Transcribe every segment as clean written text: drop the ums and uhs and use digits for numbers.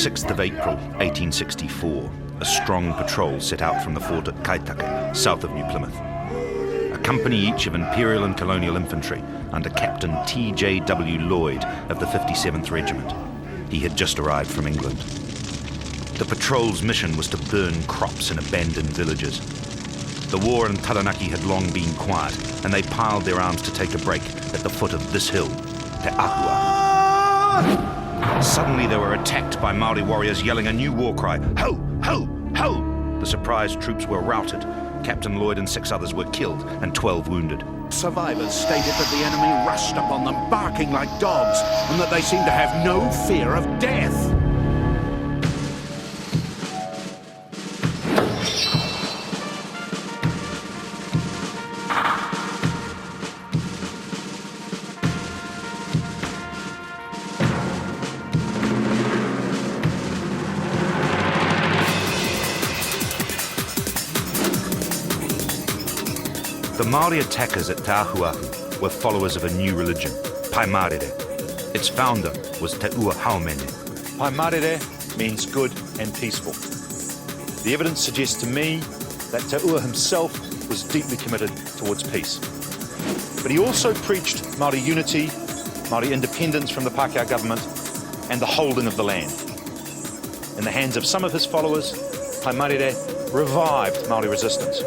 6th of April, 1864, a strong patrol set out from the fort at Kaitaka, south of New Plymouth. A company each of Imperial and Colonial Infantry under Captain T.J.W. Lloyd of the 57th Regiment. He had just arrived from England. The patrol's mission was to burn crops in abandoned villages. The war in Taranaki had long been quiet, and they piled their arms to take a break at the foot of this hill, Te Ahua. Suddenly they were attacked by Māori warriors yelling a new war cry, "Ho! Ho! Ho!" The surprised troops were routed. Captain Lloyd and 6 others were killed and 12 wounded. Survivors stated that the enemy rushed upon them barking like dogs and that they seemed to have no fear of death. The Māori attackers at Te Ahuahu were followers of a new religion, Paimarere. Its founder was Te Ua Haumene. Paimarere means good and peaceful. The evidence suggests to me that Te Ua himself was deeply committed towards peace. But he also preached Māori unity, Māori independence from the Pākehā government, and the holding of the land. In the hands of some of his followers, Paimarere revived Māori resistance.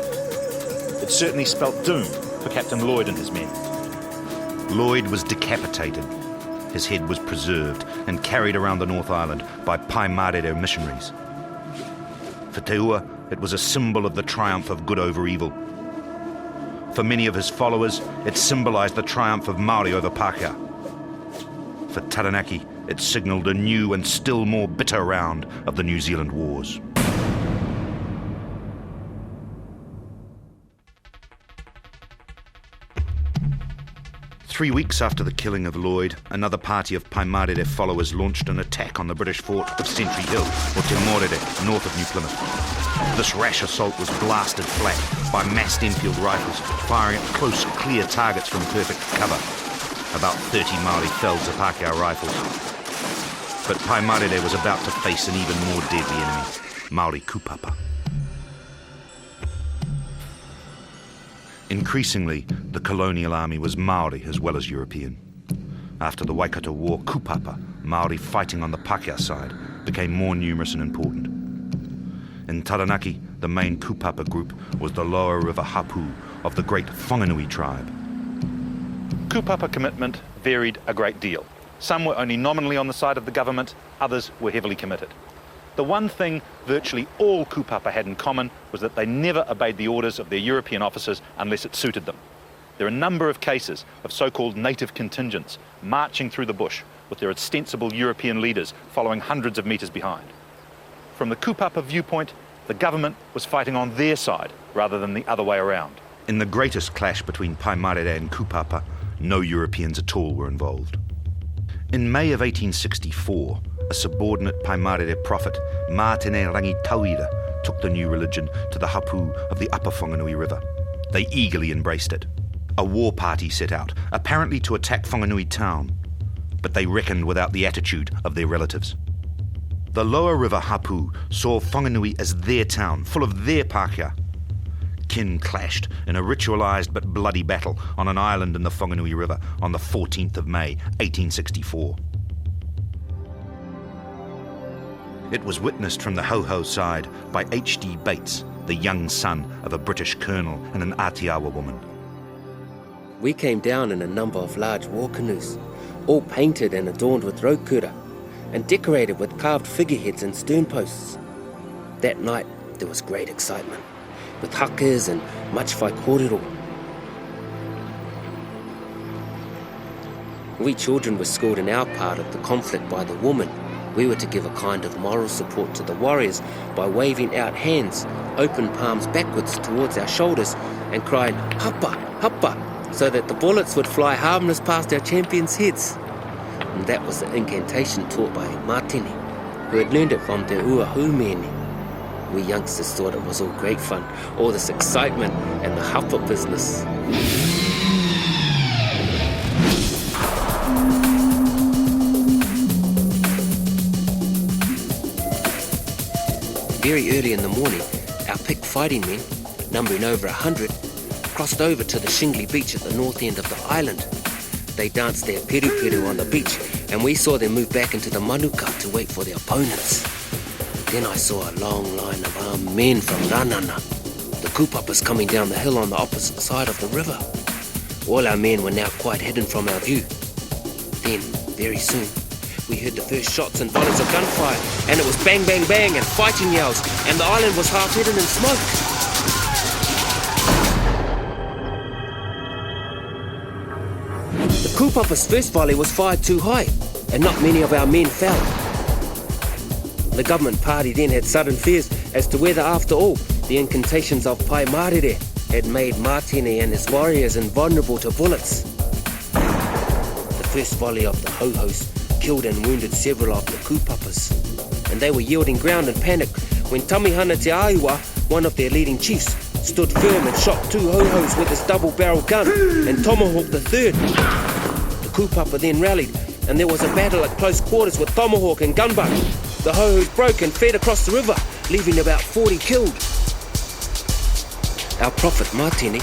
It certainly spelt doom for Captain Lloyd and his men. Lloyd was decapitated. His head was preserved and carried around the North Island by Paimarere missionaries. For Te Ua, it was a symbol of the triumph of good over evil. For many of his followers, it symbolized the triumph of Māori over Pākehā. For Taranaki, it signaled a new and still more bitter round of the New Zealand Wars. Three weeks after the killing of Lloyd, another party of Paimarere followers launched an attack on the British fort of Sentry Hill, or Te Morere, north of New Plymouth. This rash assault was blasted flat by massed Enfield rifles, firing at close, clear targets from perfect cover. About 30 Māori fell to Pākehā rifles. But Paimarere was about to face an even more deadly enemy, Māori kupapa. Increasingly, the colonial army was Māori as well as European. After the Waikato War, kupapa, Māori fighting on the Pākehā side, became more numerous and important. In Taranaki, the main kupapa group was the lower river Hapu of the great Whanganui tribe. Kupapa commitment varied a great deal. Some were only nominally on the side of the government, others were heavily committed. The one thing virtually all kupapa had in common was that they never obeyed the orders of their European officers unless it suited them. There are a number of cases of so-called native contingents marching through the bush with their ostensible European leaders following hundreds of metres behind. From the kupapa viewpoint, the government was fighting on their side rather than the other way around. In the greatest clash between Paimarere and kupapa, no Europeans at all were involved. In May of 1864, a subordinate Paimarere prophet, Mātene Rangitauira, took the new religion to the Hapu of the upper Whanganui River. They eagerly embraced it. A war party set out, apparently to attack Whanganui town, but they reckoned without the attitude of their relatives. The lower river Hapu saw Whanganui as their town, full of their Pākehā. Kin clashed in a ritualised but bloody battle on an island in the Whanganui River on the 14th of May, 1864. It was witnessed from the Ho-Ho side by H.D. Bates, the young son of a British colonel and an Atiawa woman. We came down in a number of large war canoes, all painted and adorned with raukura, and decorated with carved figureheads and sternposts. That night, there was great excitement, with hakas and much whaikorero. We children were schooled in our part of the conflict by the woman. We were to give a kind of moral support to the warriors by waving out hands, open palms backwards towards our shoulders, and crying, "Hapa, hapa," so that the bullets would fly harmless past our champions' heads. And that was the incantation taught by Mātene, who had learned it from Te Ua Haumene. We youngsters thought it was all great fun, all this excitement and the hapa business. Very early in the morning, our picked fighting men, numbering over 100, crossed over to the shingly beach at the north end of the island. They danced their peru-peru on the beach, and we saw them move back into the manuka to wait for their opponents. Then I saw a long line of armed men from Ranana, the kupapas coming down the hill on the opposite side of the river. All our men were now quite hidden from our view. Then, very soon, we heard the first shots and volleys of gunfire, and it was bang, bang, bang, and fighting yells, and the island was half hidden in smoke. The kupapa's first volley was fired too high, and not many of our men fell. The government party then had sudden fears as to whether, after all, the incantations of Pai Marere had made Martini and his warriors invulnerable to bullets. The first volley of the ho-hos killed and wounded several of the kupapas, and they were yielding ground in panic when Tamihana Te Aiwa, one of their leading chiefs, stood firm and shot 2 ho-hos with his double-barrel gun and tomahawked the third. The kupapa then rallied, and there was a battle at close quarters with tomahawk and gunbutt. The ho-hos broke and fled across the river, leaving about 40 killed. Our prophet Martini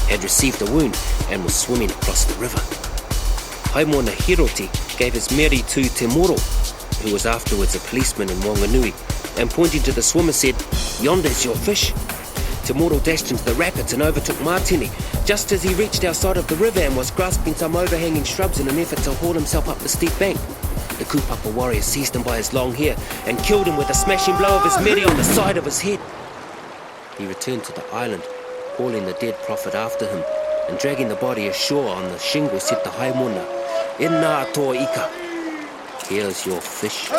had received a wound and was swimming across the river. Haimona Hiroti gave his meri to Te Moro, who was afterwards a policeman in Wanganui, and pointing to the swimmer said, "Yonder's your fish." Te Moro dashed into the rapids and overtook Martini just as he reached our side of the river and was grasping some overhanging shrubs in an effort to haul himself up the steep bank. The kupapa warrior seized him by his long hair and killed him with a smashing blow of his meri on the side of his head. He returned to the island, hauling the dead prophet after him, and dragging the body ashore on the shingle said to Haimona, "Inna toa ika, here's your fish."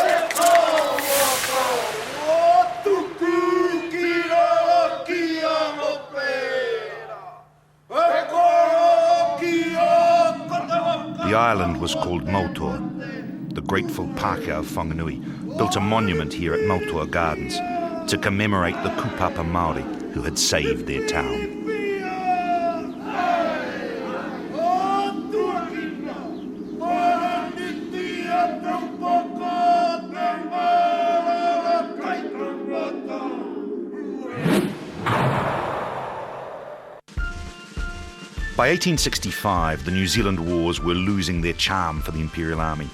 The island was called Mautoa. The grateful Pākehā of Whanganui built a monument here at Mautoa Gardens to commemorate the kupapa Māori who had saved their town. By 1865, the New Zealand Wars were losing their charm for the Imperial Army.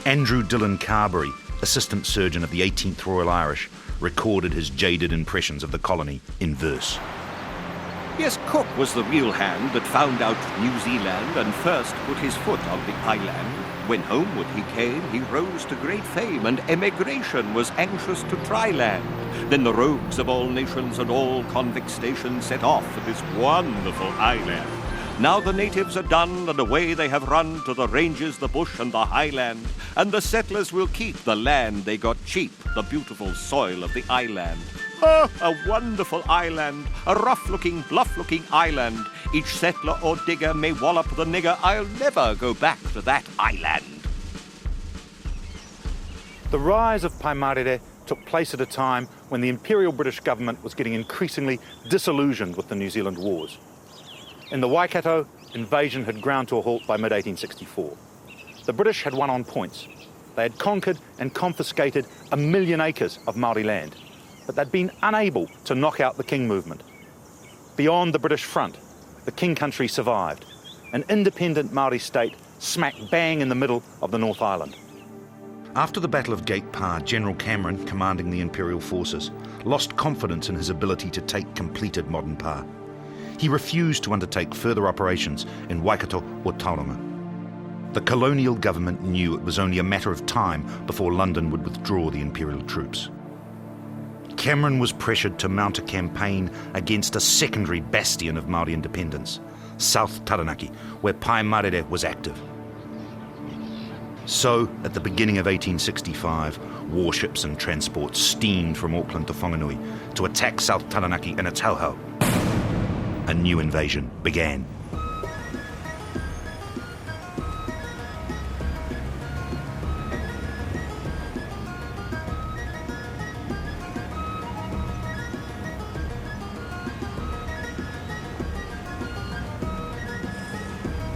Andrew Dillon Carberry, Assistant Surgeon of the 18th Royal Irish, recorded his jaded impressions of the colony in verse. Yes, Cook was the real hand that found out New Zealand and first put his foot on the island. When homeward he came, he rose to great fame, and emigration was anxious to try land. Then the rogues of all nations and all convict stations set off for this wonderful island. Now the natives are done, and away they have run to the ranges, the bush, and the highland. And the settlers will keep the land they got cheap, the beautiful soil of the island. Oh, a wonderful island, a rough-looking, bluff-looking island. Each settler or digger may wallop the nigger. I'll never go back to that island. The rise of Pai Marere took place at a time when the Imperial British government was getting increasingly disillusioned with the New Zealand Wars. In the Waikato, invasion had ground to a halt by mid-1864. The British had won on points. They had conquered and confiscated 1 million acres of Māori land, but they'd been unable to knock out the King movement. Beyond the British front, the King country survived, an independent Māori state smack bang in the middle of the North Island. After the Battle of Gate Pa, General Cameron, commanding the Imperial forces, lost confidence in his ability to take completed modern Pa. He refused to undertake further operations in Waikato or Tauranga. The colonial government knew it was only a matter of time before London would withdraw the Imperial troops. Cameron was pressured to mount a campaign against a secondary bastion of Māori independence, South Taranaki, where Pai Marere was active. So, at the beginning of 1865, warships and transports steamed from Auckland to Whanganui to attack South Taranaki and its hauhau. A new invasion began.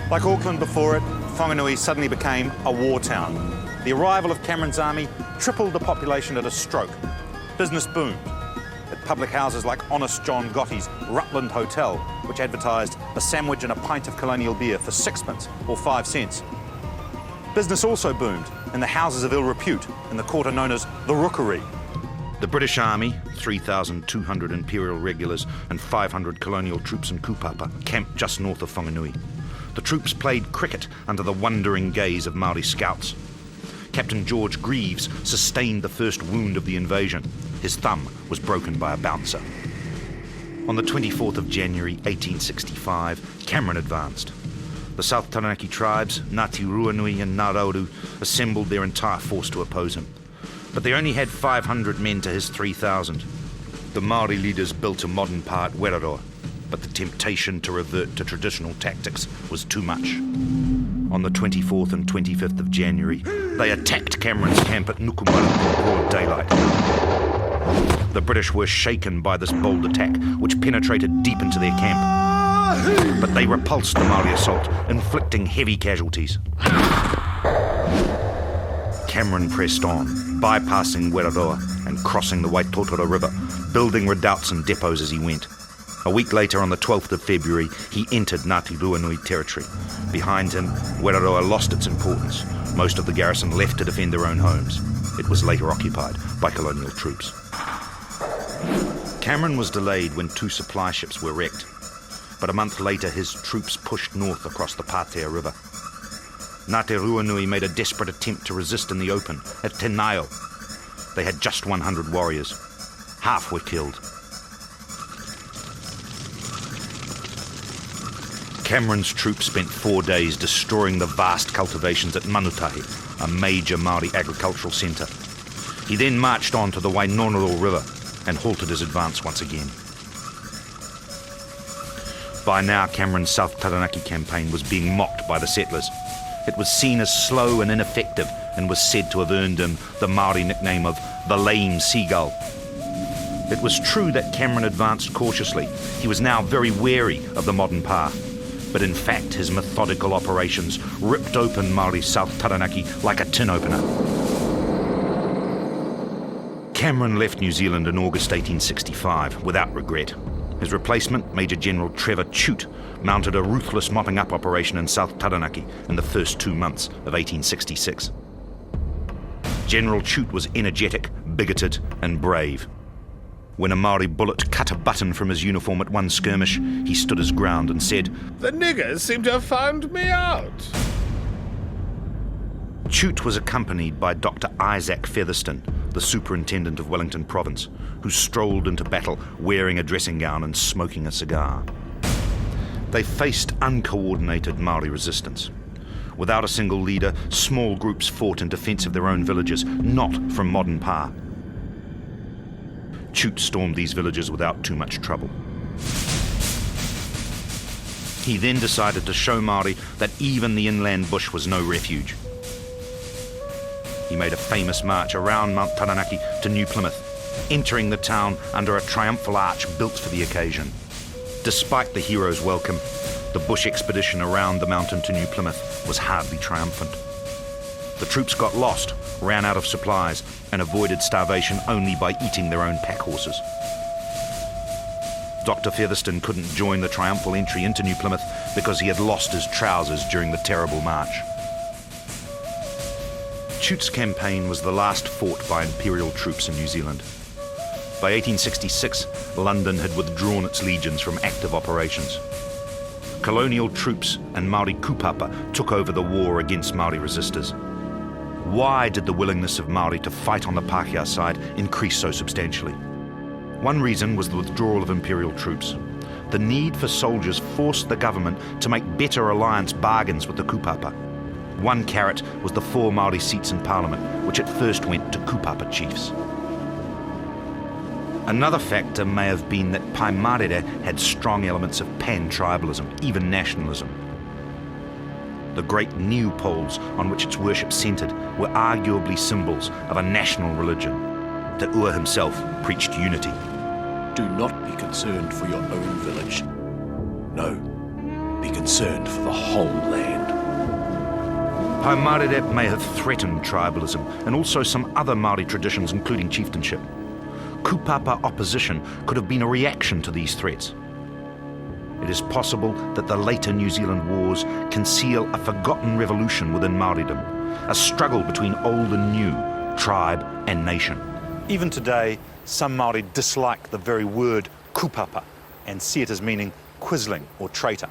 Like Auckland before it, Whanganui suddenly became a war town. The arrival of Cameron's army tripled the population at a stroke. Business boomed. At public houses like Honest John Gotti's Rutland Hotel, which advertised a sandwich and a pint of colonial beer for 6p or 5 cents. Business also boomed in the houses of ill repute in the quarter known as the Rookery. The British Army, 3,200 Imperial regulars and 500 colonial troops in Kupapa, camped just north of Whanganui. The troops played cricket under the wondering gaze of Māori scouts. Captain George Greaves sustained the first wound of the invasion. His thumb was broken by a bouncer. On the 24th of January 1865, Cameron advanced. The South Taranaki tribes, Ngāti Ruanui and Ngārauru, assembled their entire force to oppose him. But they only had 500 men to his 3,000. The Māori leaders built a modern pa at Weraro, but the temptation to revert to traditional tactics was too much. On the 24th and 25th of January, they attacked Cameron's camp at Nukumaru in broad daylight. The British were shaken by this bold attack, which penetrated deep into their camp. But they repulsed the Māori assault, inflicting heavy casualties. Cameron pressed on, bypassing Weraroa and crossing the Waitotara River, building redoubts and depots as he went. A week later, on the 12th of February, he entered Ngāti Ruanui territory. Behind him, Weraroa lost its importance. Most of the garrison left to defend their own homes. It was later occupied by colonial troops. Cameron was delayed when 2 supply ships were wrecked. But a month later, his troops pushed north across the Pātea River. Ngāti Ruanui made a desperate attempt to resist in the open at Tenaio. They had just 100 warriors. Half were killed. Cameron's troops spent 4 days destroying the vast cultivations at Manutahi, a major Māori agricultural centre. He then marched on to the Wainonoro River and halted his advance once again. By now, Cameron's South Taranaki campaign was being mocked by the settlers. It was seen as slow and ineffective and was said to have earned him the Māori nickname of the Lame Seagull. It was true that Cameron advanced cautiously. He was now very wary of the modern pa. But in fact, his methodical operations ripped open Māori South Taranaki like a tin opener. Cameron left New Zealand in August 1865 without regret. His replacement, Major General Trevor Chute, mounted a ruthless mopping-up operation in South Taranaki in the first 2 months of 1866. General Chute was energetic, bigoted and brave. When a Māori bullet cut a button from his uniform at one skirmish, he stood his ground and said, "The niggers seem to have found me out." Chute was accompanied by Dr. Isaac Featherston, the superintendent of Wellington Province, who strolled into battle wearing a dressing gown and smoking a cigar. They faced uncoordinated Māori resistance. Without a single leader, small groups fought in defence of their own villages, not from modern pa. Chute stormed these villages without too much trouble. He then decided to show Māori that even the inland bush was no refuge. He made a famous march around Mount Taranaki to New Plymouth, entering the town under a triumphal arch built for the occasion. Despite the hero's welcome, the bush expedition around the mountain to New Plymouth was hardly triumphant. The troops got lost, ran out of supplies, and avoided starvation only by eating their own pack horses. Dr. Featherston couldn't join the triumphal entry into New Plymouth because he had lost his trousers during the terrible march. Chute's campaign was the last fought by Imperial troops in New Zealand. By 1866, London had withdrawn its legions from active operations. Colonial troops and Māori kupapa took over the war against Māori resistors. Why did the willingness of Māori to fight on the Pākehā side increase so substantially? One reason was the withdrawal of Imperial troops. The need for soldiers forced the government to make better alliance bargains with the kupapa. One carrot was the 4 Māori seats in Parliament, which at first went to kupapa chiefs. Another factor may have been that Pai Marere had strong elements of pan-tribalism, even nationalism. The great new poles on which its worship centred were arguably symbols of a national religion. Te Ua himself preached unity. Do not be concerned for your own village. No, be concerned for the whole land. Pai Marere may have threatened tribalism and also some other Māori traditions, including chieftainship. Kupapa opposition could have been a reaction to these threats. It is possible that the later New Zealand wars conceal a forgotten revolution within Māoridom, a struggle between old and new, tribe and nation. Even today, some Māori dislike the very word kupapa and see it as meaning quisling or traitor.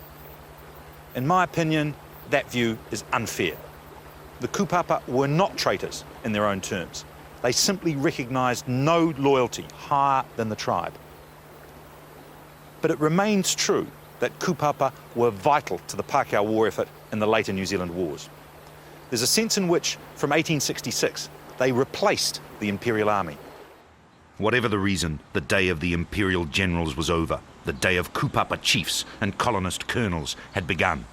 In my opinion, that view is unfair. The kupapa were not traitors in their own terms. They simply recognised no loyalty higher than the tribe. But it remains true that kupapa were vital to the Pākehā war effort in the later New Zealand wars. There's a sense in which, from 1866, they replaced the Imperial Army. Whatever the reason, the day of the Imperial generals was over. The day of kupapa chiefs and colonist colonels had begun.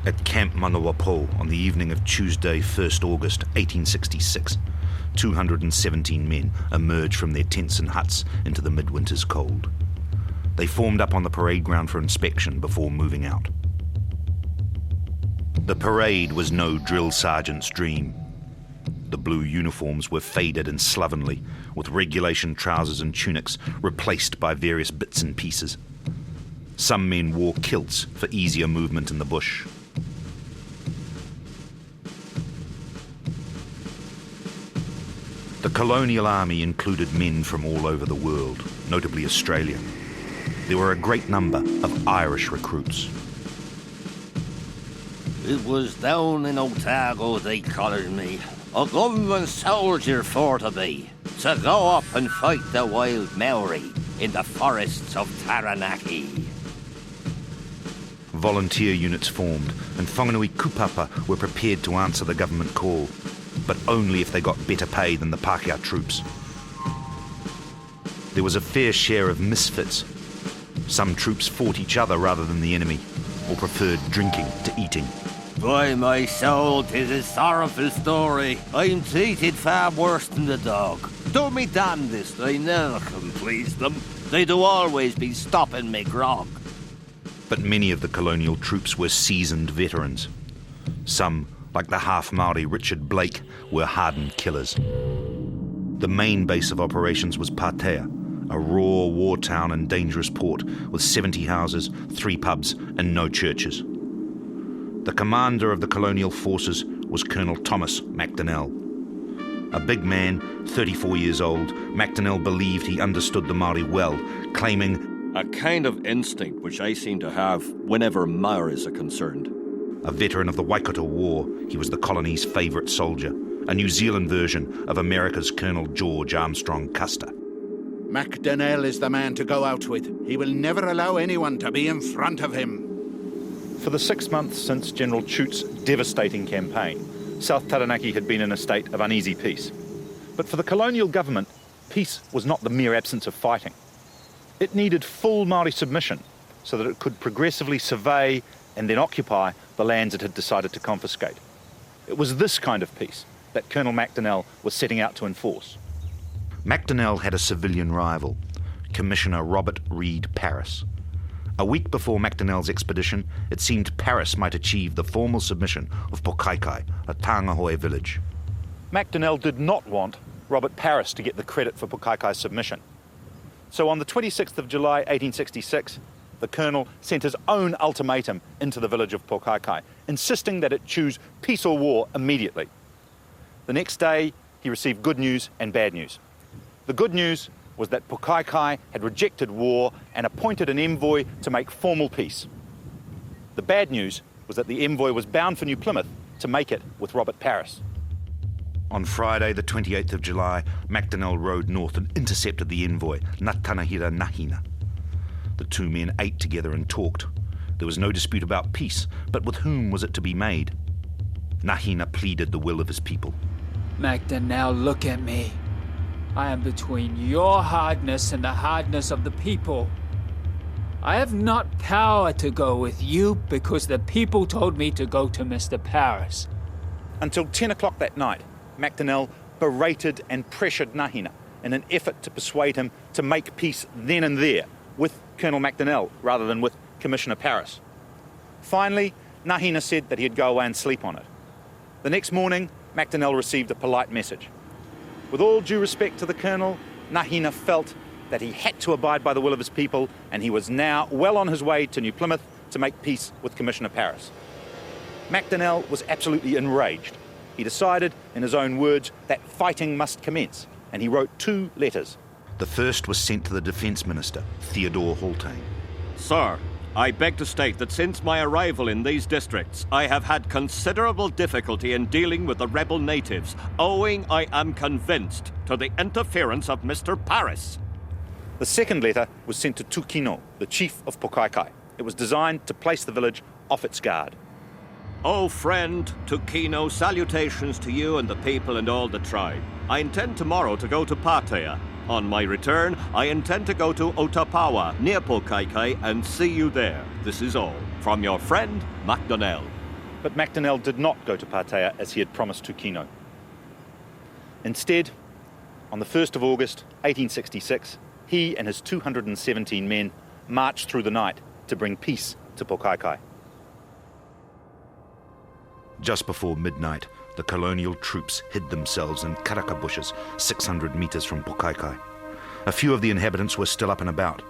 At Camp Manawapō on the evening of Tuesday, 1st August 1866, 217 men emerged from their tents and huts into the midwinter's cold. They formed up on the parade ground for inspection before moving out. The parade was no drill sergeant's dream. The blue uniforms were faded and slovenly, with regulation trousers and tunics replaced by various bits and pieces. Some men wore kilts for easier movement in the bush. The colonial army included men from all over the world, notably Australia. There were a great number of Irish recruits. It was down in Otago they collared me, a government soldier for to be, to go up and fight the wild Maori in the forests of Taranaki. Volunteer units formed, and Whanganui kupapa were prepared to answer the government call, but only if they got better pay than the Pākehā troops. There was a fair share of misfits. Some troops fought each other rather than the enemy, or preferred drinking to eating. By my soul, 'tis a sorrowful story. I'm treated far worse than the dog. Do me damnedest, I never can please them. They do always be stopping me grog. But many of the colonial troops were seasoned veterans. Some, like the half-Māori Richard Blake, were hardened killers. The main base of operations was Pātea, a raw war town and dangerous port with 70 houses, 3 pubs and no churches. The commander of the colonial forces was Colonel Thomas MacDonnell. A big man, 34 years old, MacDonnell believed he understood the Māori well, claiming a kind of instinct which I seem to have whenever Maoris are concerned. A veteran of the Waikato War, he was the colony's favourite soldier, a New Zealand version of America's Colonel George Armstrong Custer. MacDonnell is the man to go out with. He will never allow anyone to be in front of him. For the 6 months since General Chute's devastating campaign, South Taranaki had been in a state of uneasy peace. But for the colonial government, peace was not the mere absence of fighting. It needed full Māori submission so that it could progressively survey and then occupy the lands it had decided to confiscate. It was this kind of peace that Colonel MacDonnell was setting out to enforce. MacDonnell had a civilian rival, Commissioner Robert Reed Paris. A week before MacDonnell's expedition, it seemed Paris might achieve the formal submission of Pokaikai, a Tāngahoe village. MacDonnell did not want Robert Paris to get the credit for Pokaikai's submission. So on the 26th of July 1866, the colonel sent his own ultimatum into the village of Pokaikai, insisting that it choose peace or war immediately. The next day, he received good news and bad news. The good news was that Pokaikai had rejected war and appointed an envoy to make formal peace. The bad news was that the envoy was bound for New Plymouth to make it with Robert Paris. On Friday, the 28th of July, MacDonnell rode north and intercepted the envoy, Ngatanahira Nahina. The two men ate together and talked. There was no dispute about peace, but with whom was it to be made? Nahina pleaded the will of his people. MacDonnell, look at me. I am between your hardness and the hardness of the people. I have not power to go with you because the people told me to go to Mr. Paris. Until 10 o'clock that night, MacDonnell berated and pressured Nahina in an effort to persuade him to make peace then and there with Colonel MacDonnell rather than with Commissioner Paris. Finally, Nahina said that he'd go away and sleep on it. The next morning, Macdonnell received a polite message. With all due respect to the Colonel, Nahina felt that he had to abide by the will of his people, and he was now well on his way to New Plymouth to make peace with Commissioner Paris. Macdonnell was absolutely enraged. He decided, in his own words, that fighting must commence, and he wrote 2 letters. The first was sent to the Defence Minister, Theodore Haultain. Sir, I beg to state that since my arrival in these districts, I have had considerable difficulty in dealing with the rebel natives, owing, I am convinced, to the interference of Mr. Paris. The second letter was sent to Tukino, the chief of Pokaikai. It was designed to place the village off its guard. O friend, Tukino, salutations to you and the people and all the tribe. I intend tomorrow to go to Pattaya. On my return, I intend to go to Otapawa, near Pokaikai, and see you there. This is all. From your friend, Macdonnell. But Macdonnell did not go to Pattaya as he had promised Tukino. Instead, on the 1st of August, 1866, he and his 217 men marched through the night to bring peace to Pokaikai. Just before midnight, the colonial troops hid themselves in karaka bushes 600 metres from Pokaikai. A few of the inhabitants were still up and about.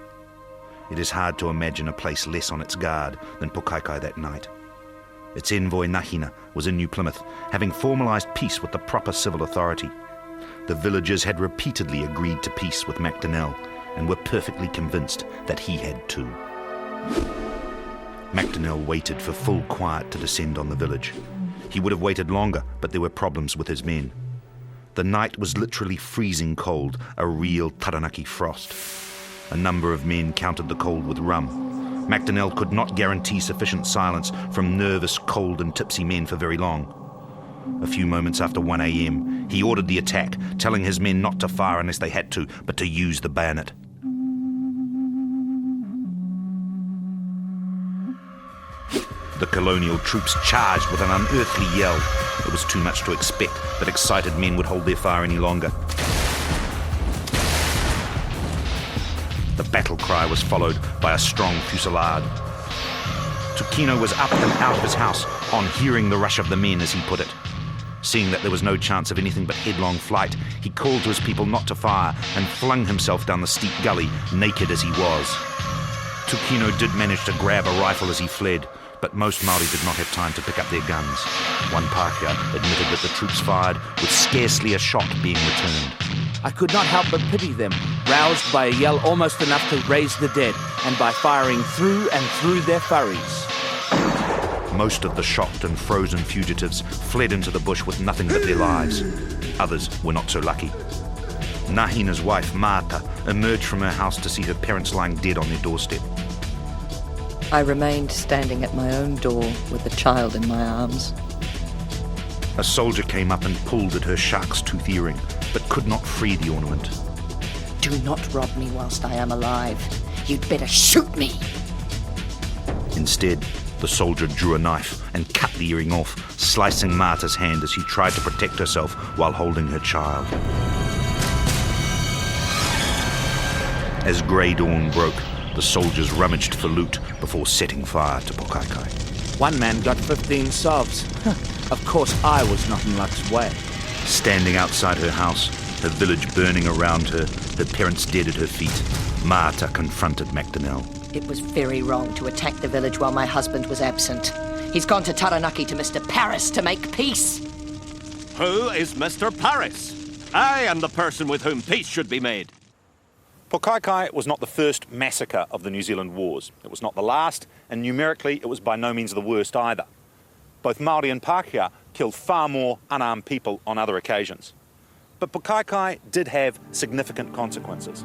It is hard to imagine a place less on its guard than Pokaikai that night. Its envoy Nahina was in New Plymouth, having formalised peace with the proper civil authority. The villagers had repeatedly agreed to peace with Macdonnell and were perfectly convinced that he had too. Macdonnell waited for full quiet to descend on the village. He would have waited longer, but there were problems with his men. The night was literally freezing cold, a real Taranaki frost. A number of men countered the cold with rum. Macdonnell could not guarantee sufficient silence from nervous, cold and tipsy men for very long. A few moments after 1 a.m, he ordered the attack, telling his men not to fire unless they had to, but to use the bayonet. The colonial troops charged with an unearthly yell. It was too much to expect that excited men would hold their fire any longer. The battle cry was followed by a strong fusillade. Tukino was up and out of his house on hearing the rush of the men, as he put it. Seeing that there was no chance of anything but headlong flight, he called to his people not to fire and flung himself down the steep gully, naked as he was. Tukino did manage to grab a rifle as he fled, but most Māori did not have time to pick up their guns. One Pākehā admitted that the troops fired with scarcely a shot being returned. I could not help but pity them, roused by a yell almost enough to raise the dead, and by firing through and through their furries. Most of the shocked and frozen fugitives fled into the bush with nothing but their lives. Others were not so lucky. Nahina's wife, Māta, emerged from her house to see her parents lying dead on their doorstep. I remained standing at my own door with the child in my arms. A soldier came up and pulled at her shark's tooth earring, but could not free the ornament. Do not rob me whilst I am alive. You'd better shoot me. Instead, the soldier drew a knife and cut the earring off, slicing Māta's hand as she tried to protect herself while holding her child. As grey dawn broke, the soldiers rummaged for loot before setting fire to Pokaikai. One man got 15 sovs. Of course, I was not in luck's way. Standing outside her house, her village burning around her, her parents dead at her feet, Māta confronted Macdonnell. It was very wrong to attack the village while my husband was absent. He's gone to Taranaki to Mr. Paris to make peace. Who is Mr. Paris? I am the person with whom peace should be made. Pokaikai was not the first massacre of the New Zealand Wars. It was not the last, and numerically it was by no means the worst either. Both Māori and Pākehā killed far more unarmed people on other occasions. But Pokaikai did have significant consequences.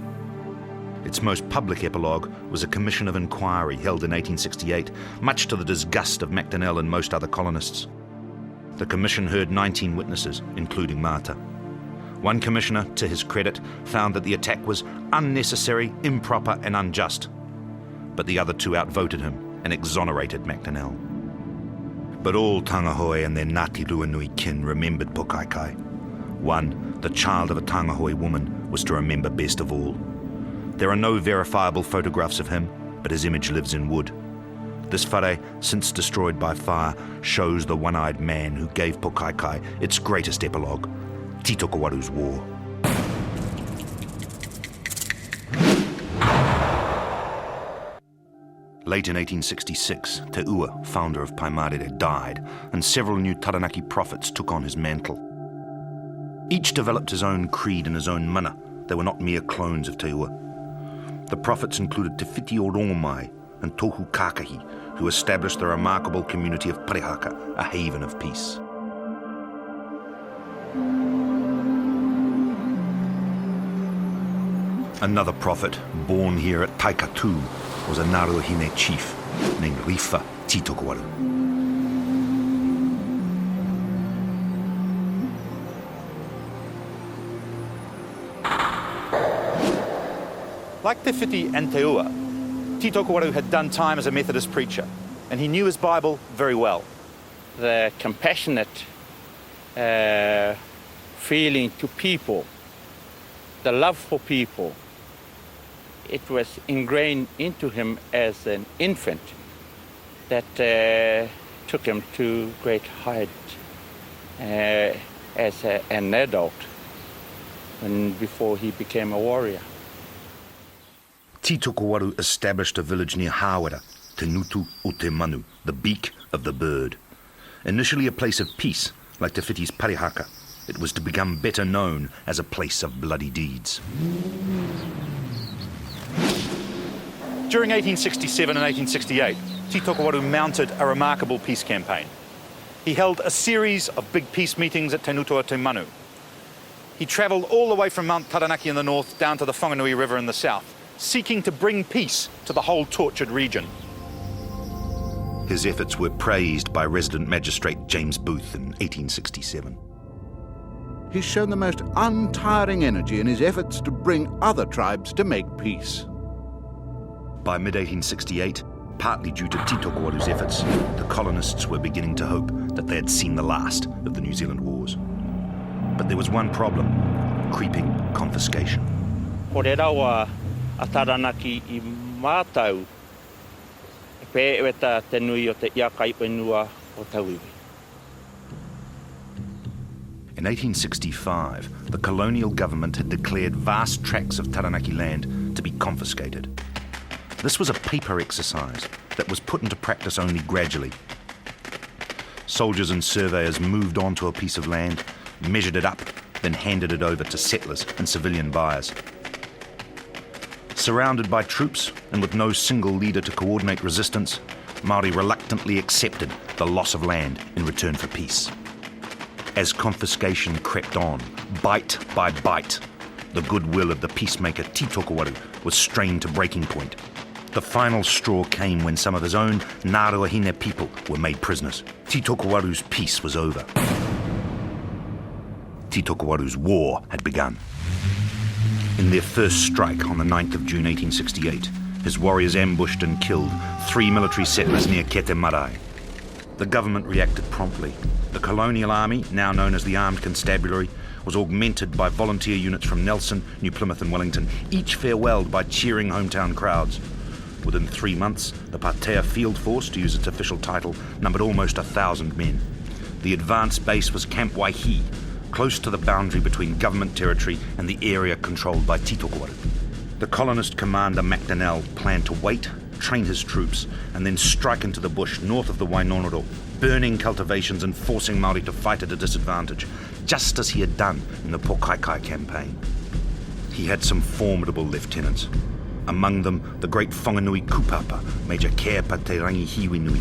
Its most public epilogue was a commission of inquiry held in 1868, much to the disgust of Macdonnell and most other colonists. The commission heard 19 witnesses, including Māta. One commissioner, to his credit, found that the attack was unnecessary, improper and unjust. But the other two outvoted him and exonerated Macdonnell. But all Tangahoe and their Ngāti Ruanui kin remembered Pokaikai. One, the child of a Tangahoe woman, was to remember best of all. There are no verifiable photographs of him, but his image lives in wood. This whare, since destroyed by fire, shows the one-eyed man who gave Pokaikai its greatest epilogue, Titokawaru's War. Late in 1866, Te Ua, founder of Paimarere, died, and several new Taranaki prophets took on his mantle. Each developed his own creed and his own mana. They were not mere clones of Te Ua. The prophets included Te Whiti o Rongomai and Tohu Kākahi, who established the remarkable community of Parihaka, a haven of peace. Another prophet, born here at Taikatū, was a Ngaruahine chief named Rifa Titokawaru. Like Te Whiti and Te Ua, Titokawaru had done time as a Methodist preacher, and he knew his Bible very well. The compassionate feeling to people, the love for people, it was ingrained into him as an infant that took him to great height as an adult before he became a warrior. Titokawaru established a village near Hawera, Te Nutu o Te Manu, the beak of the bird. Initially a place of peace, like Te Whiti's Parihaka, it was to become better known as a place of bloody deeds. During 1867 and 1868, Titokawaru mounted a remarkable peace campaign. He held a series of big peace meetings at Te Nutu o Te Manu. He travelled all the way from Mount Taranaki in the north down to the Whanganui River in the south, seeking to bring peace to the whole tortured region. His efforts were praised by resident magistrate James Booth in 1867. He's shown the most untiring energy in his efforts to bring other tribes to make peace. By mid-1868, partly due to Titokawaru's efforts, the colonists were beginning to hope that they had seen the last of the New Zealand Wars. But there was one problem: creeping confiscation. Ko re rawa a Taranaki I mātau, e pē weta te nui o te iakai whenua o tauiwi. In 1865, the colonial government had declared vast tracts of Taranaki land to be confiscated. This was a paper exercise that was put into practice only gradually. Soldiers and surveyors moved onto a piece of land, measured it up, then handed it over to settlers and civilian buyers. Surrounded by troops and with no single leader to coordinate resistance, Māori reluctantly accepted the loss of land in return for peace. As confiscation crept on, bite by bite, the goodwill of the peacemaker Titokawaru was strained to breaking point. The final straw came when some of his own Ngaruahine people were made prisoners. Titokawaru's peace was over. Titokawaru's war had begun. In their first strike on the 9th of June 1868, his warriors ambushed and killed 3 military settlers near Kete Marae. The government reacted promptly. The colonial army, now known as the Armed Constabulary, was augmented by volunteer units from Nelson, New Plymouth and Wellington, each farewelled by cheering hometown crowds. Within 3 months, the Patea Field Force, to use its official title, numbered almost 1,000 men. The advance base was Camp Waihi, close to the boundary between government territory and the area controlled by Titokawaru. The colonist commander Macdonnell planned to wait, train his troops, and then strike into the bush north of the Wainonoro, burning cultivations and forcing Māori to fight at a disadvantage, just as he had done in the Pokaikai campaign. He had some formidable lieutenants. Among them, the great Whanganui Kupapa, Major Kepa Te Rangi Hiwinui.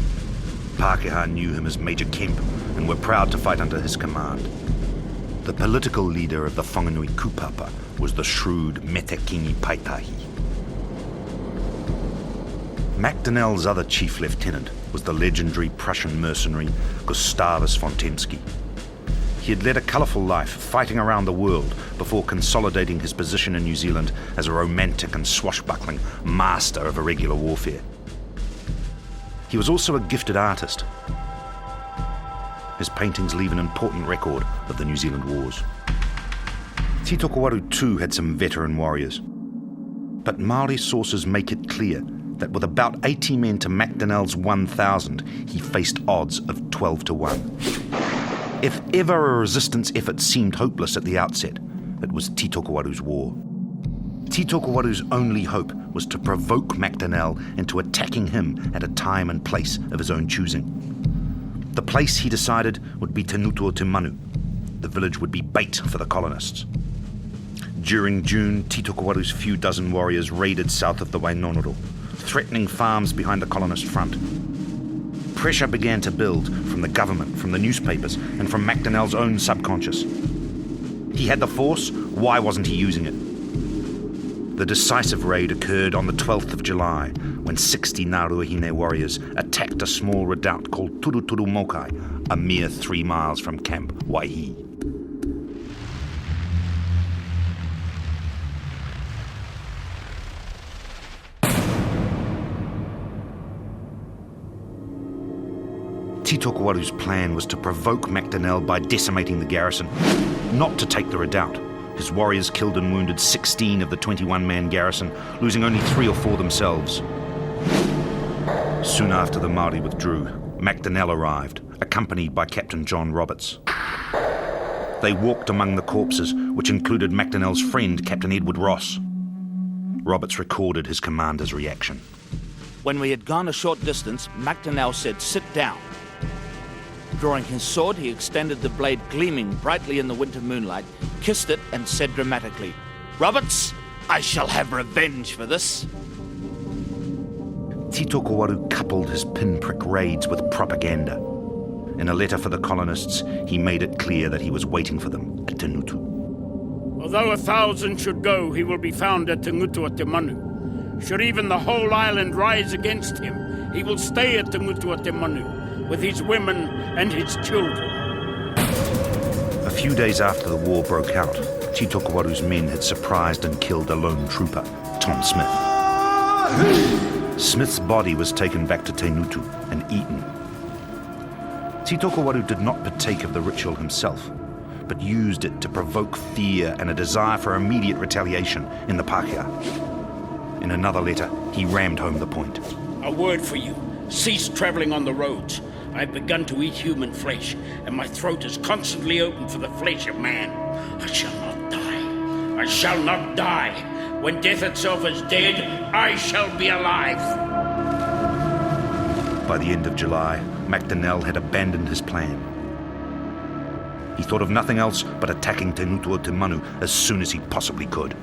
Pākehā knew him as Major Kemp and were proud to fight under his command. The political leader of the Whanganui Kupapa was the shrewd Mete Kingi Paitahi. Macdonnell's other chief lieutenant was the legendary Prussian mercenary Gustavus Fontensky. He had led a colourful life, fighting around the world before consolidating his position in New Zealand as a romantic and swashbuckling master of irregular warfare. He was also a gifted artist. His paintings leave an important record of the New Zealand Wars. Titokawaru too had some veteran warriors. But Māori sources make it clear that with about 80 men to MacDonnell's 1,000, he faced odds of 12 to 1. If ever a resistance effort seemed hopeless at the outset, it was Titokuwaru's war. Titokuwaru's only hope was to provoke MacDonnell into attacking him at a time and place of his own choosing. The place, he decided, would be Te Ngutu o Te Manu. The village would be bait for the colonists. During June, Titokuwaru's few dozen warriors raided south of the Wainonoro, threatening farms behind the colonist front. Pressure began to build from the government, from the newspapers, and from MacDonnell's own subconscious. He had the force, why wasn't he using it? The decisive raid occurred on the 12th of July, when 60 Ngāruahine warriors attacked a small redoubt called Turuturu Mokai, a mere 3 miles from Camp Waihi. Titokuwaru's plan was to provoke MacDonnell by decimating the garrison, not to take the redoubt. His warriors killed and wounded 16 of the 21-man garrison, losing only 3 or 4 themselves. Soon after the Māori withdrew, MacDonnell arrived, accompanied by Captain John Roberts. They walked among the corpses, which included MacDonnell's friend, Captain Edward Ross. Roberts recorded his commander's reaction. When we had gone a short distance, MacDonnell said, "Sit down." Drawing his sword, he extended the blade gleaming brightly in the winter moonlight, kissed it, and said dramatically, "Roberts, I shall have revenge for this." Titokuwaru coupled his pinprick raids with propaganda. In a letter for the colonists, he made it clear that he was waiting for them at Te Ngutu. Although 1,000 should go, he will be found at Te Ngutu o Te Manu. Should even the whole island rise against him, he will stay at Te Ngutu o Te Manu, with his women and his children. A few days after the war broke out, Titokuwaru's men had surprised and killed a lone trooper, Tom Smith. Smith's body was taken back to Te Ngutu and eaten. Titokuwaru did not partake of the ritual himself, but used it to provoke fear and a desire for immediate retaliation in the Pākehā. In another letter, he rammed home the point. A word for you. Cease traveling on the roads. I've begun to eat human flesh, and my throat is constantly open for the flesh of man. I shall not die. I shall not die. When death itself is dead, I shall be alive. By the end of July, MacDonnell had abandoned his plan. He thought of nothing else but attacking Te Ngutu o Te Manu as soon as he possibly could.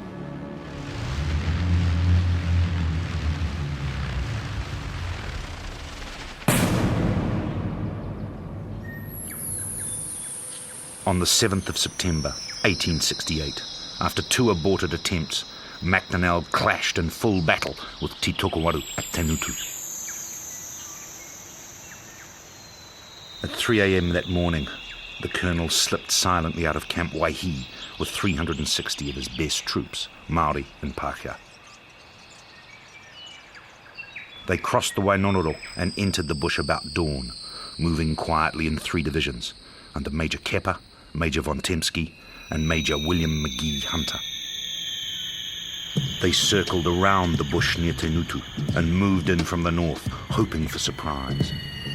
On the 7th of September, 1868, after 2 aborted attempts, MacDonnell clashed in full battle with Titokuwaru at Te Ngutu. At 3 a.m. that morning, the colonel slipped silently out of Camp Waihi with 360 of his best troops, Māori and Pākehā. They crossed the Wainonoro and entered the bush about dawn, moving quietly in 3 divisions, under Major Kepa, Major Von Temsky, and Major William McGee Hunter. They circled around the bush near Te Ngutu and moved in from the north, hoping for surprise.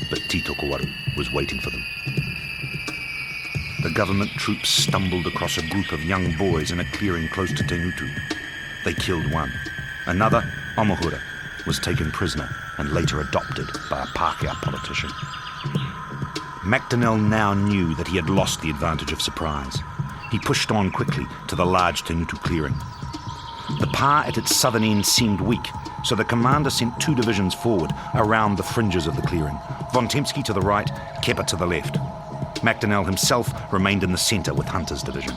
But Titokuwaru was waiting for them. The government troops stumbled across a group of young boys in a clearing close to Te Ngutu. They killed one. Another, Omohura, was taken prisoner and later adopted by a Pākehā politician. MacDonnell now knew that he had lost the advantage of surprise. He pushed on quickly to the large Te Ngutu clearing. The pā at its southern end seemed weak, so the commander sent 2 divisions forward around the fringes of the clearing, Von Temsky to the right, Kepa to the left. MacDonnell himself remained in the centre with Hunter's division.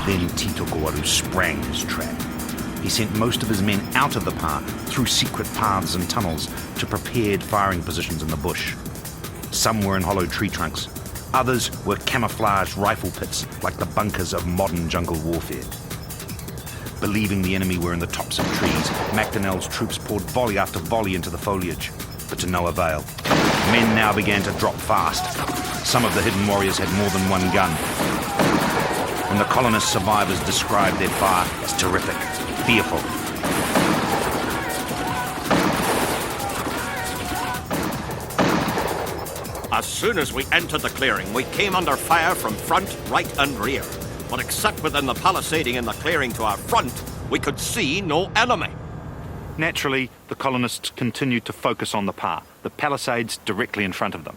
Then Titokuwaru sprang his trap. He sent most of his men out of the pā through secret paths and tunnels to prepared firing positions in the bush. Some were in hollow tree trunks. Others were camouflaged rifle pits like the bunkers of modern jungle warfare. Believing the enemy were in the tops of trees, MacDonnell's troops poured volley after volley into the foliage, but to no avail. Men now began to drop fast. Some of the hidden warriors had more than one gun. And the colonist survivors described their fire as terrific, fearful. As soon as we entered the clearing, we came under fire from front, right, and rear. But except within the palisading in the clearing to our front, we could see no enemy. Naturally, the colonists continued to focus on the pa, the palisades directly in front of them.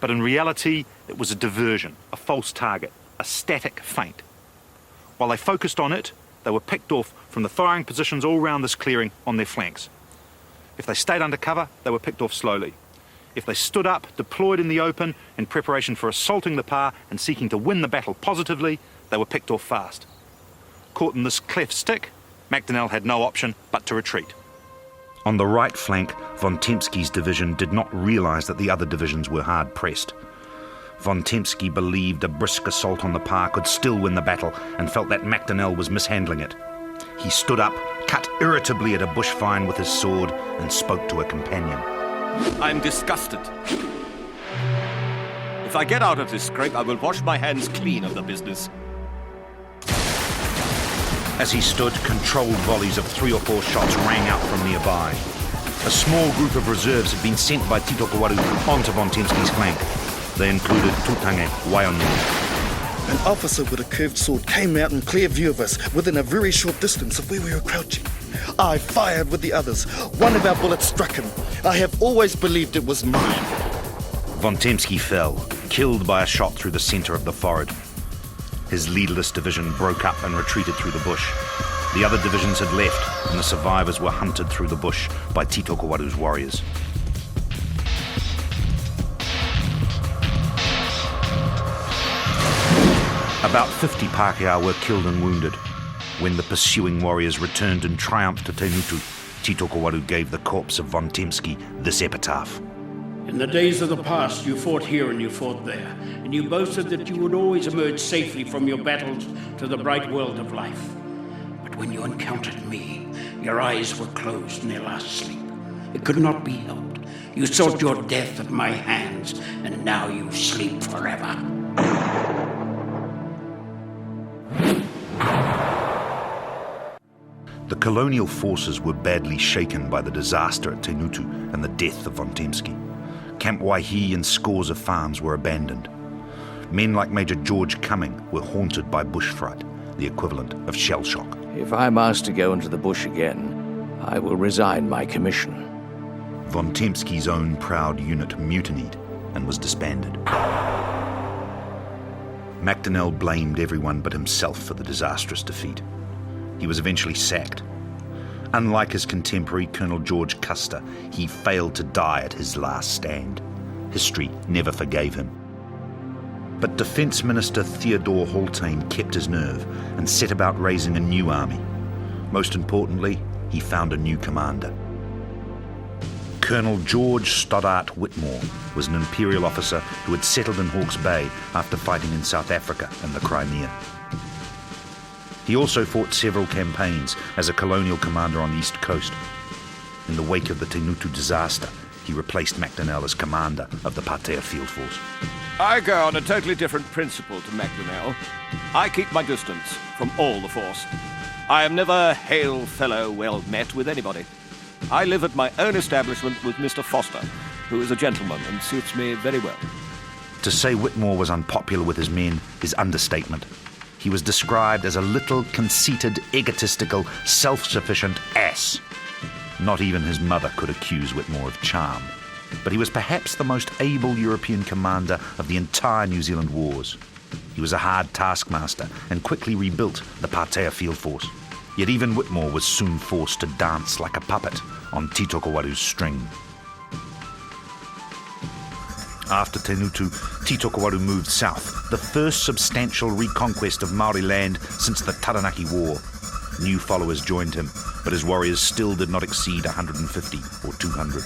But in reality, it was a diversion, a false target, a static feint. While they focused on it, they were picked off from the firing positions all round this clearing on their flanks. If they stayed under cover, they were picked off slowly. If they stood up, deployed in the open, in preparation for assaulting the pa and seeking to win the battle positively, they were picked off fast. Caught in this cleft stick, Macdonell had no option but to retreat. On the right flank, von Tempsky's division did not realise that the other divisions were hard-pressed. Von Tempsky believed a brisk assault on the pa could still win the battle and felt that Macdonell was mishandling it. He stood up, cut irritably at a bush vine with his sword, and spoke to a companion. I'm disgusted. If I get out of this scrape, I will wash my hands clean of the business. As he stood, controlled volleys of 3 or 4 shots rang out from nearby. A small group of reserves had been sent by Tito Kawaru onto von Tempsky's flank. They included Tutange Waionu. An officer with a curved sword came out in clear view of us within a very short distance of where we were crouching. I fired with the others. One of our bullets struck him. I have always believed it was mine. Von Tempsky fell, killed by a shot through the centre of the forehead. His leaderless division broke up and retreated through the bush. The other divisions had left, and the survivors were hunted through the bush by Tito Kawaru's warriors. About 50 Pākehā were killed and wounded. When the pursuing warriors returned in triumph to Tenutu, Tito Kawaru gave the corpse of von Tempsky this epitaph. In the days of the past, you fought here and you fought there, and you boasted that you would always emerge safely from your battles to the bright world of life. But when you encountered me, your eyes were closed in their last sleep. It could not be helped. You sought your death at my hands, and now you sleep forever. The colonial forces were badly shaken by the disaster at Tenutu and the death of von Tempsky. Camp Waihi and scores of farms were abandoned. Men like Major George Cumming were haunted by bush fright, the equivalent of shell shock. If I'm asked to go into the bush again, I will resign my commission. Von Tempsky's own proud unit mutinied and was disbanded. Macdonell blamed everyone but himself for the disastrous defeat. He was eventually sacked. Unlike his contemporary, Colonel George Custer, he failed to die at his last stand. History never forgave him. But Defence Minister Theodore Haultain kept his nerve and set about raising a new army. Most importantly, he found a new commander. Colonel George Stoddart Whitmore was an Imperial officer who had settled in Hawke's Bay after fighting in South Africa and the Crimea. He also fought several campaigns as a colonial commander on the East Coast. In the wake of the Tenutu disaster, he replaced Macdonell as commander of the Pātea Field Force. I go on a totally different principle to Macdonell. I keep my distance from all the force. I am never hail fellow well met with anybody. I live at my own establishment with Mr. Foster, who is a gentleman and suits me very well. To say Whitmore was unpopular with his men is understatement. He was described as a little, conceited, egotistical, self-sufficient ass. Not even his mother could accuse Whitmore of charm. But he was perhaps the most able European commander of the entire New Zealand wars. He was a hard taskmaster and quickly rebuilt the Pātea Field Force. Yet even Whitmore was soon forced to dance like a puppet on Tito Kawaru's string. After Tenutu, Tito Kawaru moved south, the first substantial reconquest of Māori land since the Taranaki War. New followers joined him, but his warriors still did not exceed 150 or 200.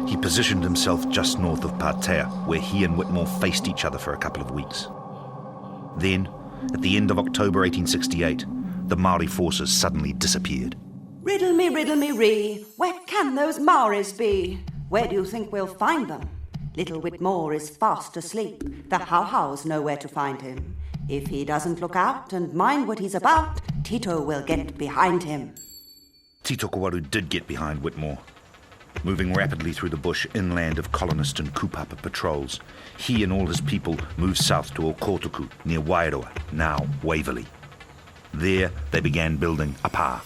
He positioned himself just north of Pātea, where he and Whitmore faced each other for a couple of weeks. Then, at the end of October 1868, the Māori forces suddenly disappeared. Riddle me, ree, where can those Maoris be? Where do you think we'll find them? Little Whitmore is fast asleep. The how-hows know where to find him. If he doesn't look out and mind what he's about, Tito will get behind him. Tito Kawaru did get behind Whitmore. moving rapidly through the bush inland of colonist and kupapa patrols. He and all his people moved south to Okotoku, near Wairoa, now Waverley. There, they began building a pā.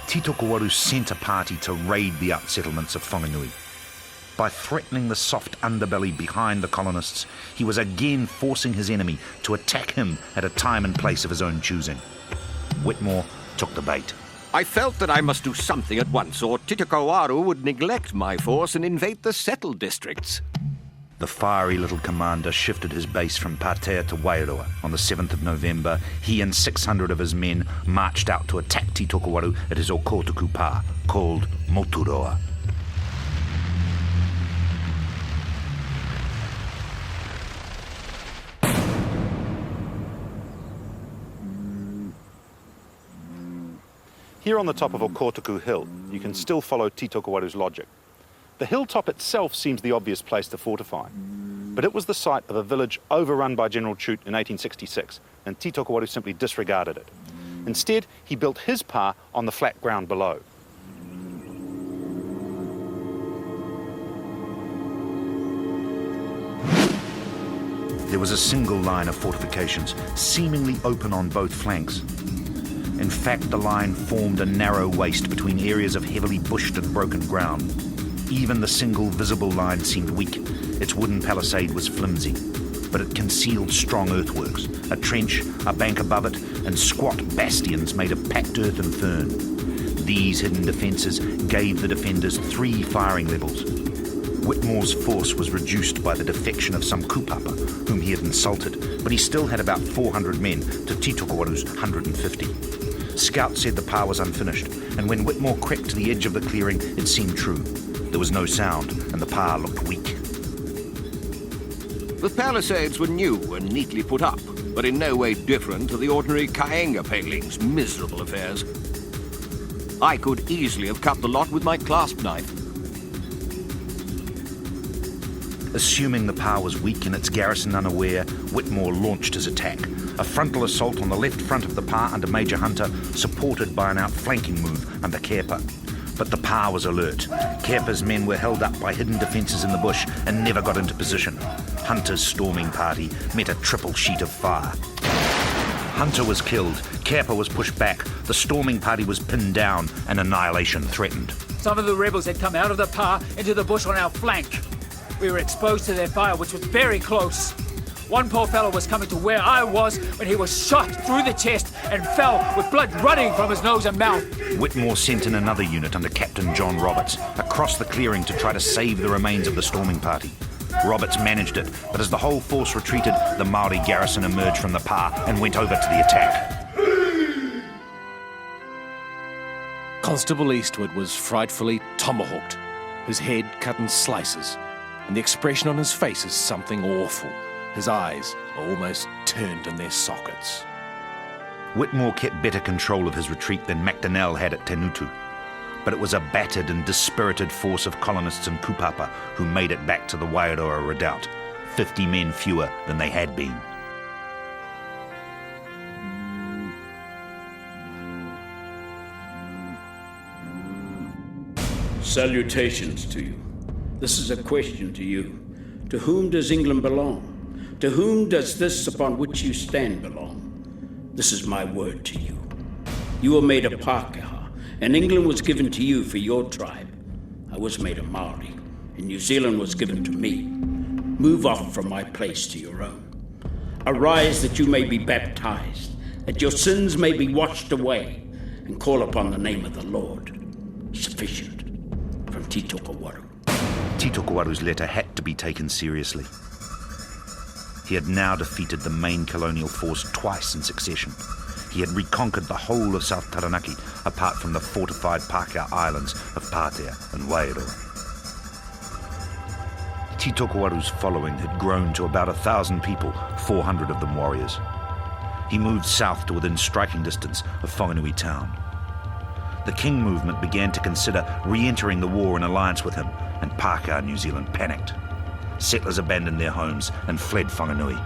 Titokowaru sent a party to raid the outsettlements of Whanganui. By threatening the soft underbelly behind the colonists, he was again forcing his enemy to attack him at a time and place of his own choosing. Whitmore took the bait. I felt that I must do something at once, or Titokowaru would neglect my force and invade the settled districts. The fiery little commander shifted his base from Pātea to Wairoa. On the 7th of November, he and 600 of his men marched out to attack Titokowaru at his Okotoku pā, called Moturoa. Here on the top of Okotoku Hill, you can still follow Titokowaru's logic. The hilltop itself seems the obvious place to fortify, but it was the site of a village overrun by General Chute in 1866, and Titokowaru simply disregarded it. Instead, he built his pā on the flat ground below. There was a single line of fortifications, seemingly open on both flanks. In fact, the line formed a narrow waist between areas of heavily bushed and broken ground. Even the single visible line seemed weak. Its wooden palisade was flimsy, but it concealed strong earthworks, a trench, a bank above it, and squat bastions made of packed earth and fern. These hidden defences gave the defenders 3 firing levels. Whitmore's force was reduced by the defection of some kupapa, whom he had insulted, but he still had about 400 men to Titokowaru's 150. Scouts said the pā was unfinished, and when Whitmore crept to the edge of the clearing, it seemed true. There was no sound, and the pā looked weak. The palisades were new and neatly put up, but in no way different to the ordinary kaenga palings, miserable affairs. I could easily have cut the lot with my clasp knife. Assuming the pā was weak and its garrison unaware, Whitmore launched his attack. A frontal assault on the left front of the pā under Major Hunter, supported by an outflanking move under Kerpa. But the pā was alert. Kerpa's men were held up by hidden defences in the bush and never got into position. Hunter's storming party met a triple sheet of fire. Hunter was killed, Kerpa was pushed back, the storming party was pinned down, and annihilation threatened. Some of the rebels had come out of the pā into the bush on our flank. We were exposed to their fire, which was very close. One poor fellow was coming to where I was when he was shot through the chest and fell with blood running from his nose and mouth. Whitmore sent in another unit under Captain John Roberts across the clearing to try to save the remains of the storming party. Roberts managed it, but as the whole force retreated, the Maori garrison emerged from the pā and went over to the attack. Constable Eastwood was frightfully tomahawked, his head cut in slices, and the expression on his face is something awful. His eyes are almost turned in their sockets. Whitmore kept better control of his retreat than MacDonnell had at Tenutu, but it was a battered and dispirited force of colonists and kupapa who made it back to the Wairoa redoubt, 50 men fewer than they had been. Salutations to you. This is a question to you. To whom does England belong? To whom does this upon which you stand belong? This is my word to you. You were made a Pākehā, and England was given to you for your tribe. I was made a Maori, and New Zealand was given to me. Move off from my place to your own. Arise that you may be baptized, that your sins may be washed away, and call upon the name of the Lord. Sufficient. From Titokowaru. Titokowaru's letter had to be taken seriously. He had now defeated the main colonial force twice in succession. He had reconquered the whole of South Taranaki, apart from the fortified Pākehā islands of Pātea and Wairoa. Titokowaru's following had grown to about 1,000 people, 400 of them warriors. He moved south to within striking distance of Whanganui town. The King movement began to consider re-entering the war in alliance with him, and Pākehā New Zealand panicked. Settlers abandoned their homes and fled Whanganui.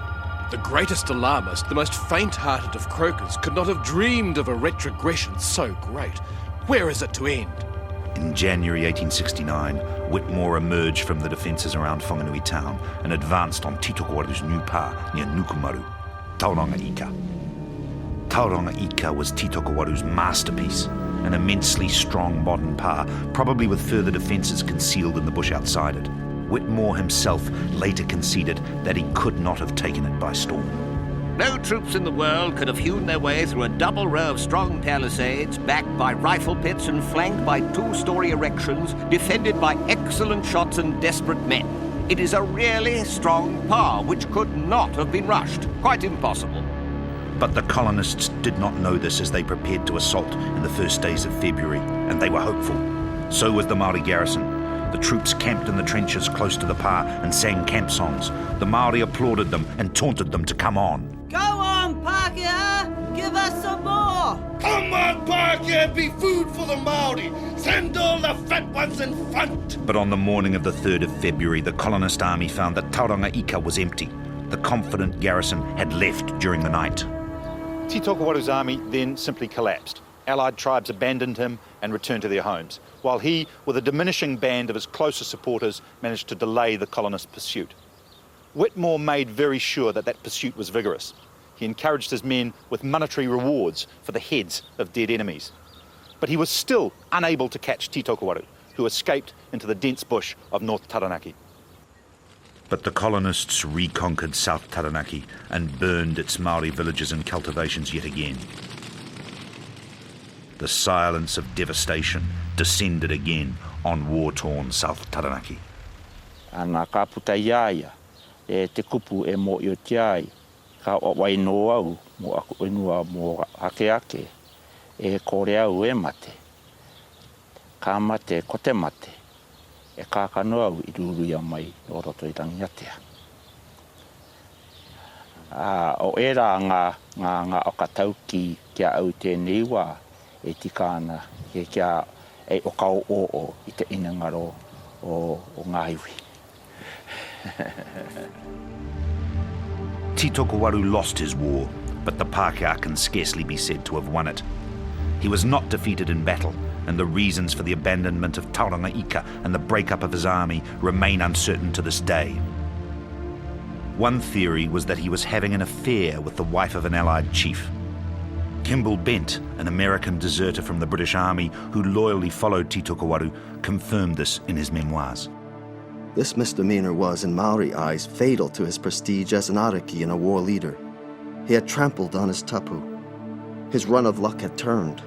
The greatest alarmist, the most faint-hearted of croakers, could not have dreamed of a retrogression so great. Where is it to end? In January 1869, Whitmore emerged from the defences around Whanganui town and advanced on Titokowaru's new pa near Nukumaru, Tauranga Ika. Tauranga Ika was Titokowaru's masterpiece, an immensely strong modern pa, probably with further defences concealed in the bush outside it. Whitmore himself later conceded that he could not have taken it by storm. No troops in the world could have hewn their way through a double row of strong palisades, backed by rifle pits and flanked by two-story erections, defended by excellent shots and desperate men. It is a really strong pa, which could not have been rushed. Quite impossible. But the colonists did not know this as they prepared to assault in the first days of February, and they were hopeful. So was the Māori garrison. The troops camped in the trenches close to the pa and sang camp songs. The Māori applauded them and taunted them to come on. Go on, Pākehā! Give us some more! Come on, Pākehā, be food for the Māori! Send all the fat ones in front! But on the morning of the 3rd of February, the colonist army found that Tauranga Ika was empty. The confident garrison had left during the night. Titokowaru's army then simply collapsed. Allied tribes abandoned him and returned to their homes, while he, with a diminishing band of his closest supporters, managed to delay the colonist pursuit. Whitmore made very sure that that pursuit was vigorous. He encouraged his men with monetary rewards for the heads of dead enemies. But he was still unable to catch Titokowaru, who escaped into the dense bush of North Taranaki. But the colonists reconquered South Taranaki and burned its Māori villages and cultivations yet again. The silence of devastation descended again on war-torn South Taranaki. Ana ka puta iaia, e te kupu e mo i o te ai, ka o waino au mo aku inua mo ake ake, e kore au e mate. Ka mate ko te mate, e kākano au I ruruia mai o roto I rangiatea. O era ngā o katau ki kia au tēnei wā, e tikana kia e o kau o I te inangaro o ngā iwi. Titokowaru lost his war, but the Pākehā can scarcely be said to have won it. He was not defeated in battle, and the reasons for the abandonment of Tauranga Ika and the breakup of his army remain uncertain to this day. One theory was that he was having an affair with the wife of an Allied chief. Kimball Bent, an American deserter from the British Army who loyally followed Titokowaru, confirmed this in his memoirs. This misdemeanor was, in Maori eyes, fatal to his prestige as an ariki and a war leader. He had trampled on his tapu. His run of luck had turned.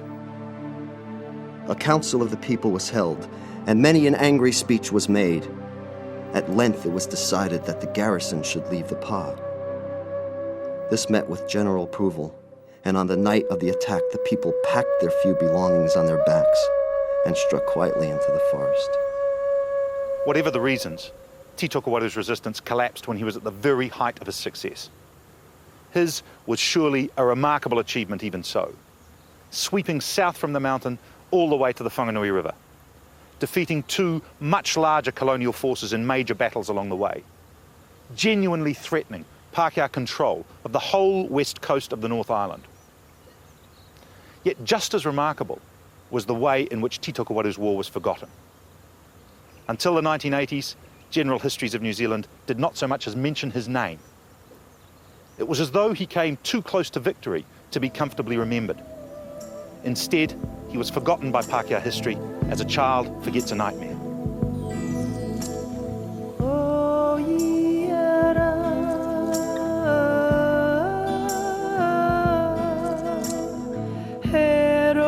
A council of the people was held, and many an angry speech was made. At length it was decided that the garrison should leave the pa. This met with general approval, and on the night of the attack the people packed their few belongings on their backs and struck quietly into the forest. Whatever the reasons, Titokowaru's resistance collapsed when he was at the very height of his success. His was surely a remarkable achievement even so, sweeping south from the mountain all the way to the Whanganui River, defeating two much larger colonial forces in major battles along the way, genuinely threatening Pākehā control of the whole west coast of the North Island. Yet just as remarkable was the way in which Titokowaru's war was forgotten. Until the 1980s, general histories of New Zealand did not so much as mention his name. It was as though he came too close to victory to be comfortably remembered. Instead, he was forgotten by Pākehā history as a child forgets a nightmare. Hey